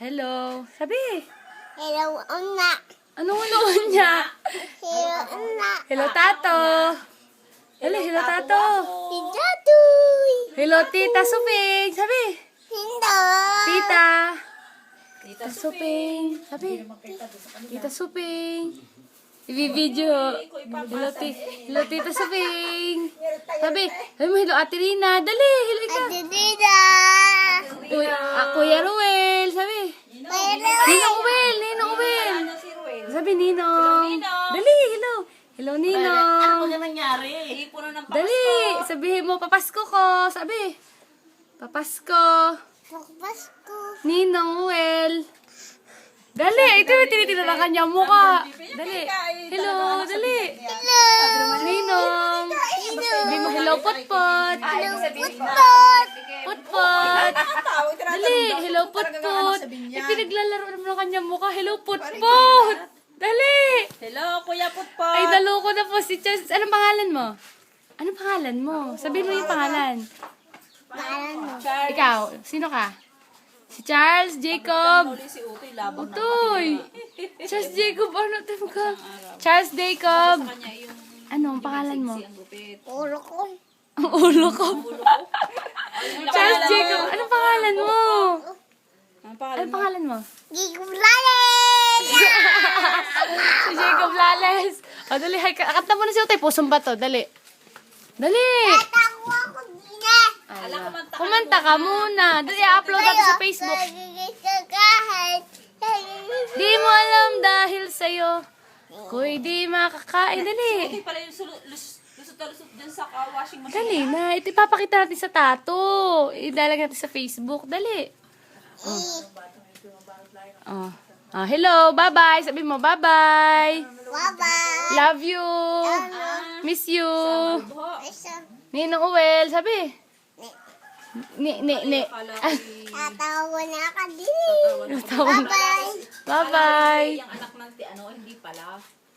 Hello. Sabi. Hello, Una. Anong unuun niya? Hello, Una. Hello, Tato. Hello, Tato. Tita Tuy. Hello, Tita Suping. Sabi. Hello. Tita. Tita Suping. Sabi. Tita Suping. I-video. Hello, Tita Suping. Sabi. Sabi mo, hello, Ate Rina. Dali, hello ikaw. Tita. Uy, Kuya Ruel. Sabi. Ninong Uwel. Ninong Uwel. Sabi, Ninong. Dali, hello. Hello, Ninong. Ano na nangyari? Puno ng Dali, sabihin mo, papasko ko. Sabi. Papasko. Papasko. Ninong Uwel. Dali, ito yung tinitin na kanyang mukha. Dali. Hello, dali. Hello. Ninong. Sabi mo, hello, Putput. Putput. Putput. Dali, hello, Putput. Pinaglalaro naman ang kanyang mukha. Hello, Putput. Dali. Hello, Kuya Putpot. Ay, dalo ko na po si Charles. Anong pangalan mo? Anong pangalan mo? Sabihin mo yung pangalan. Ikaw, sino ka? Si Charles Jacob. Uli si Utoy, labang na Utoy. Charles Jacob, ano tayo ka? Charles Jacob. kanya yung Ano ang pangalan mo? ang gupit. Ulo ko. Ang ulo ko. Charles Jacob, anong pangalan mo? Ang pangalan Anong pangalan mo? Gigulales. Si Jacob Lales. O, dali. Kanta mo na si Utoy. Pusong ba to? Dali. Dali. Tawa ko gina. Kumanta ka muna. Dali, upload natin sa Facebook. Nagigitagahan. Di mo alam dahil sa'yo. Kuy, di makakain. Dali. Utoy pala yung lusot-lusot dyan sa washing machine. Dali na. Ito ipapakita natin sa tato. Idalag natin sa Facebook. Dali. Oh. Oh, hello. Bye-bye. Sabi mo, bye-bye. Bye-bye. Love you. Miss you. Ninong Uwel. Sabi. Ni. Tatawa na ka din. Bye-bye. Bye-bye. Yung anak ng ano, hindi pala.